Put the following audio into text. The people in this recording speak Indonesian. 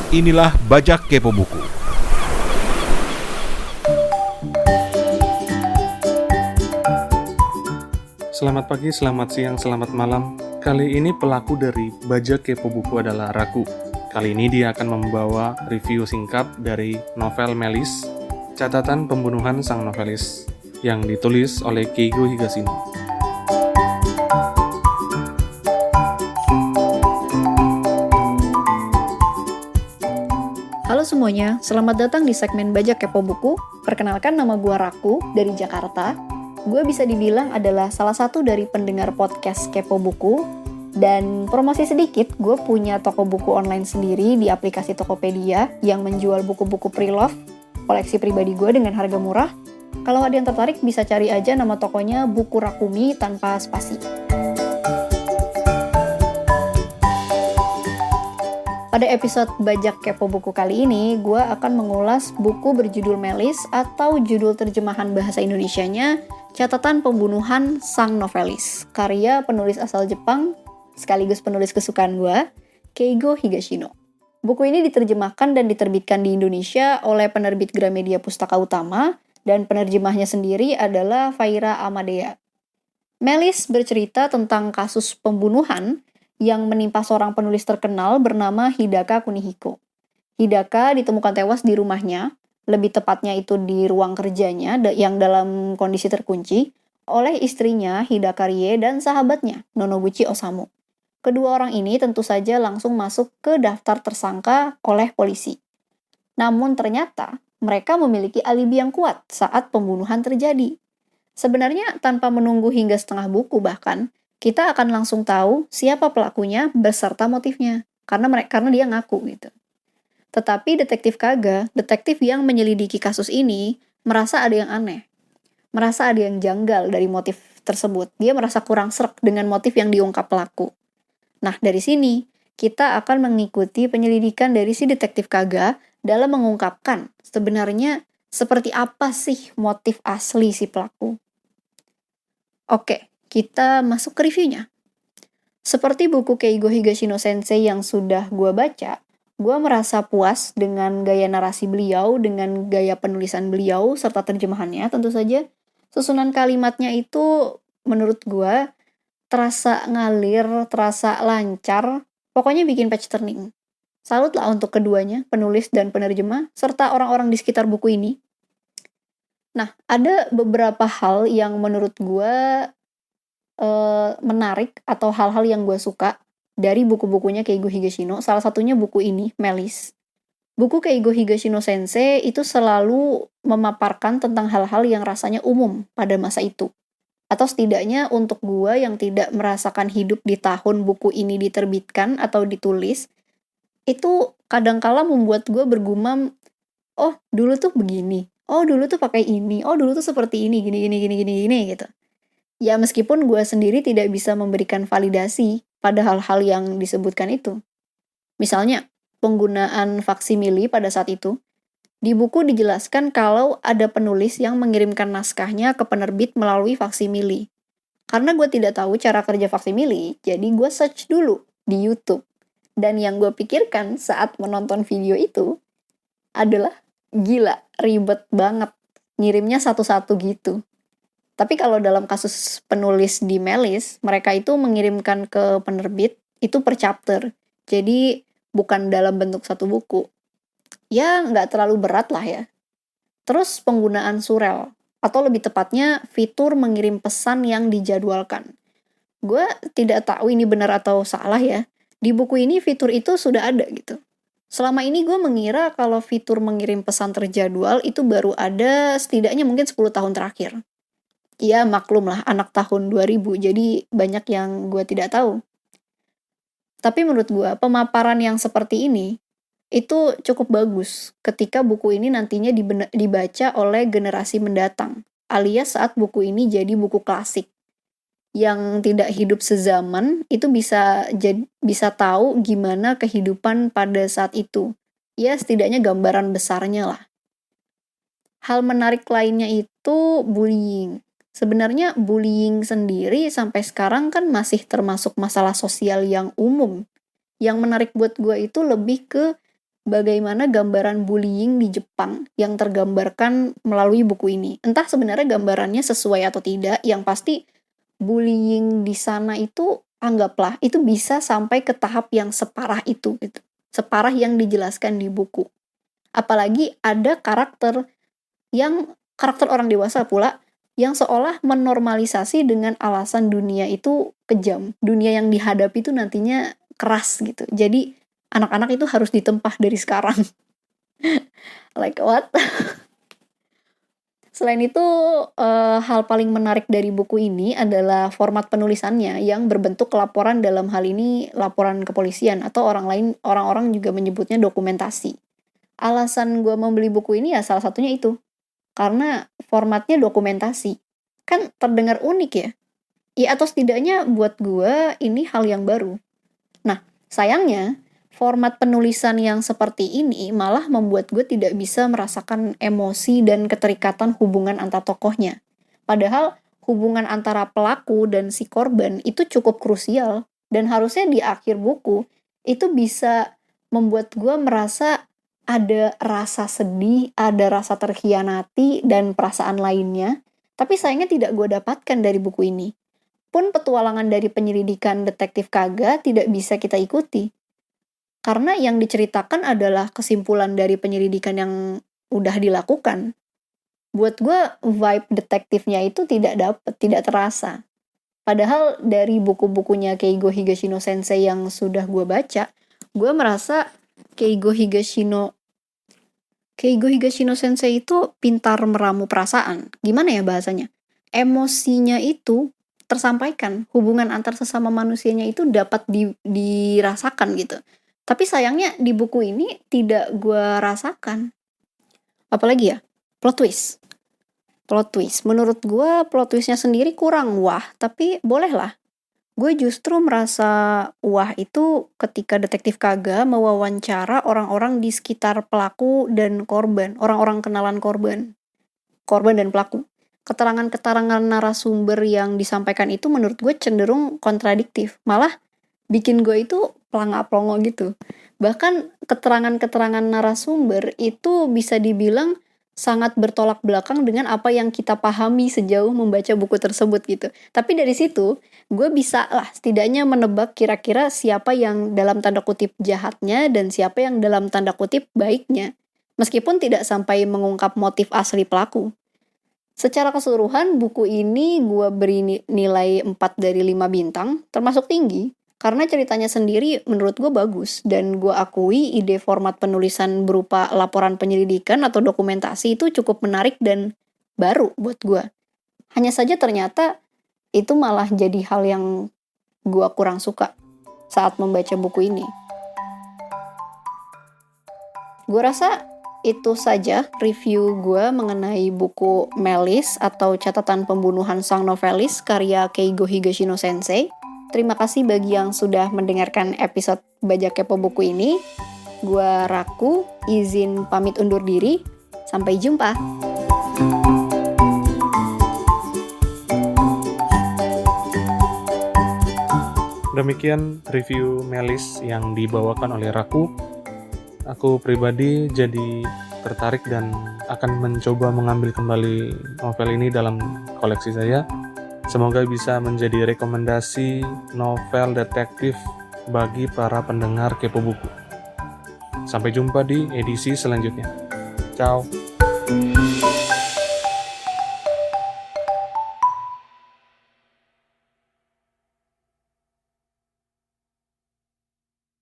Inilah Bajak Kepo Buku. Selamat pagi, selamat siang, selamat malam. Kali ini pelaku dari Bajak Kepo Buku adalah Raku. Kali ini dia akan membawa review singkat dari novel Melis, Catatan Pembunuhan Sang Novelis, yang ditulis oleh Keigo Higashino. Halo semuanya, selamat datang di segmen Bajak Kepo Buku. Perkenalkan, nama gue Raku dari Jakarta. Gue bisa dibilang adalah salah satu dari pendengar podcast Kepo Buku. Dan promosi sedikit, gue punya toko buku online sendiri di aplikasi Tokopedia yang menjual buku-buku pre-love, koleksi pribadi gue dengan harga murah. Kalau ada yang tertarik bisa cari aja nama tokonya Buku Rakumi tanpa spasi. Pada episode Bajak Kepo Buku kali ini, gue akan mengulas buku berjudul Melis atau judul terjemahan bahasa Indonesianya Catatan Pembunuhan Sang Novelis, karya penulis asal Jepang, sekaligus penulis kesukaan gue, Keigo Higashino. Buku ini diterjemahkan dan diterbitkan di Indonesia oleh penerbit Gramedia Pustaka Utama, dan penerjemahnya sendiri adalah Faira Amadea. Melis bercerita tentang kasus pembunuhan yang menimpa seorang penulis terkenal bernama Hidaka Kunihiko. Hidaka ditemukan tewas di rumahnya, lebih tepatnya itu di ruang kerjanya yang dalam kondisi terkunci, oleh istrinya Hidaka Rie dan sahabatnya Nonobuchi Osamu. Kedua orang ini tentu saja langsung masuk ke daftar tersangka oleh polisi. Namun ternyata mereka memiliki alibi yang kuat saat pembunuhan terjadi. Sebenarnya tanpa menunggu hingga setengah buku bahkan, kita akan langsung tahu siapa pelakunya beserta motifnya, karena dia ngaku gitu. Tetapi detektif Kaga, detektif yang menyelidiki kasus ini, merasa ada yang aneh. Merasa ada yang janggal dari motif tersebut. Dia merasa kurang sreg dengan motif yang diungkap pelaku. Nah, dari sini, kita akan mengikuti penyelidikan dari si detektif Kaga dalam mengungkapkan sebenarnya seperti apa sih motif asli si pelaku. Oke, kita masuk ke reviewnya. Seperti buku Keigo Higashino Sensei yang sudah gue baca, gue merasa puas dengan gaya narasi beliau, dengan gaya penulisan beliau, serta terjemahannya tentu saja. Susunan kalimatnya itu menurut gue terasa ngalir, terasa lancar, pokoknya bikin page turning. Salut lah untuk keduanya, penulis dan penerjemah, serta orang-orang di sekitar buku ini. Nah, ada beberapa hal yang menurut gue menarik atau hal-hal yang gue suka dari buku-bukunya Keigo Higashino. Salah satunya buku ini, Melis. Buku Keigo Higashino Sensei itu selalu memaparkan tentang hal-hal yang rasanya umum pada masa itu. Atau setidaknya untuk gue yang tidak merasakan hidup di tahun buku ini diterbitkan atau ditulis, itu kadangkala membuat gue bergumam, oh dulu tuh begini, oh dulu tuh pakai ini, oh dulu tuh seperti ini, gini gitu. Ya meskipun gue sendiri tidak bisa memberikan validasi pada hal-hal yang disebutkan itu. Misalnya, penggunaan faksimili pada saat itu. Di buku dijelaskan kalau ada penulis yang mengirimkan naskahnya ke penerbit melalui faksimili. Karena gue tidak tahu cara kerja faksimili, jadi gue search dulu di YouTube. Dan yang gue pikirkan saat menonton video itu adalah, gila, ribet banget. Ngirimnya satu-satu gitu. Tapi kalau dalam kasus penulis di Melis, mereka itu mengirimkan ke penerbit itu per chapter. Jadi bukan dalam bentuk satu buku. Ya nggak terlalu berat lah ya. Terus penggunaan surel, atau lebih tepatnya fitur mengirim pesan yang dijadwalkan. Gue tidak tahu ini benar atau salah ya. Di buku ini fitur itu sudah ada gitu. Selama ini gue mengira kalau fitur mengirim pesan terjadwal itu baru ada setidaknya mungkin 10 tahun terakhir. Ya maklum lah, anak tahun 2000, jadi banyak yang gue tidak tahu. Tapi menurut gue, pemaparan yang seperti ini, itu cukup bagus ketika buku ini nantinya dibaca oleh generasi mendatang, alias saat buku ini jadi buku klasik. Yang tidak hidup sezaman, itu bisa tahu gimana kehidupan pada saat itu. Ya setidaknya gambaran besarnya lah. Hal menarik lainnya itu bullying. Sebenarnya bullying sendiri sampai sekarang kan masih termasuk masalah sosial yang umum. Yang menarik buat gue itu lebih ke bagaimana gambaran bullying di Jepang yang tergambarkan melalui buku ini. Entah sebenarnya gambarannya sesuai atau tidak, yang pasti bullying di sana itu anggaplah itu bisa sampai ke tahap yang separah itu gitu. Separah yang dijelaskan di buku. Apalagi ada karakter orang dewasa pula yang seolah menormalisasi dengan alasan dunia itu kejam. Dunia yang dihadapi itu nantinya keras gitu. Jadi anak-anak itu harus ditempah dari sekarang. Like what? Selain itu, hal paling menarik dari buku ini adalah format penulisannya yang berbentuk laporan, dalam hal ini laporan kepolisian, atau orang-orang juga menyebutnya dokumentasi. Alasan gue membeli buku ini ya salah satunya itu. Karena formatnya dokumentasi. Kan terdengar unik ya? Ya atau setidaknya buat gue ini hal yang baru. Nah, sayangnya format penulisan yang seperti ini malah membuat gue tidak bisa merasakan emosi dan keterikatan hubungan antar tokohnya. Padahal hubungan antara pelaku dan si korban itu cukup krusial. Dan harusnya di akhir buku itu bisa membuat gue merasa ada rasa sedih, ada rasa terkhianati, dan perasaan lainnya. Tapi sayangnya tidak gue dapatkan dari buku ini. Pun petualangan dari penyelidikan detektif Kaga tidak bisa kita ikuti. Karena yang diceritakan adalah kesimpulan dari penyelidikan yang udah dilakukan. Buat gue, vibe detektifnya itu tidak terasa. Padahal dari buku-bukunya Keigo Higashino Sensei yang sudah gue baca, gue merasa Keigo Higashino Sensei itu pintar meramu perasaan. Gimana ya bahasanya? Emosinya itu tersampaikan. Hubungan antar sesama manusianya itu dapat dirasakan gitu. Tapi sayangnya di buku ini tidak gue rasakan. Apalagi ya? Plot twist. Menurut gue plot twistnya sendiri kurang wah. Tapi bolehlah. Gue justru merasa wah itu ketika detektif Kaga mewawancara orang-orang di sekitar pelaku dan korban, orang-orang kenalan korban dan pelaku. Keterangan-keterangan narasumber yang disampaikan itu menurut gue cenderung kontradiktif, malah bikin gue itu pelanga-pelongo gitu. Bahkan keterangan-keterangan narasumber itu bisa dibilang sangat bertolak belakang dengan apa yang kita pahami sejauh membaca buku tersebut gitu. Tapi dari situ, gue bisa lah setidaknya menebak kira-kira siapa yang dalam tanda kutip jahatnya dan siapa yang dalam tanda kutip baiknya. Meskipun tidak sampai mengungkap motif asli pelaku. Secara keseluruhan, buku ini gue beri nilai 4 dari 5 bintang, termasuk tinggi. Karena ceritanya sendiri menurut gue bagus, dan gue akui ide format penulisan berupa laporan penyelidikan atau dokumentasi itu cukup menarik dan baru buat gue. Hanya saja ternyata itu malah jadi hal yang gue kurang suka saat membaca buku ini. Gue rasa itu saja review gue mengenai buku Melis atau Catatan Pembunuhan Sang Novelis karya Keigo Higashino Sensei. Terima kasih bagi yang sudah mendengarkan episode Bajak Kepo Buku ini. Gua Raku, izin pamit undur diri. Sampai jumpa. Demikian review Melis yang dibawakan oleh Raku. Aku pribadi jadi tertarik dan akan mencoba mengambil kembali novel ini dalam koleksi saya. Semoga bisa menjadi rekomendasi novel detektif bagi para pendengar Kepo Buku. Sampai jumpa di edisi selanjutnya. Ciao.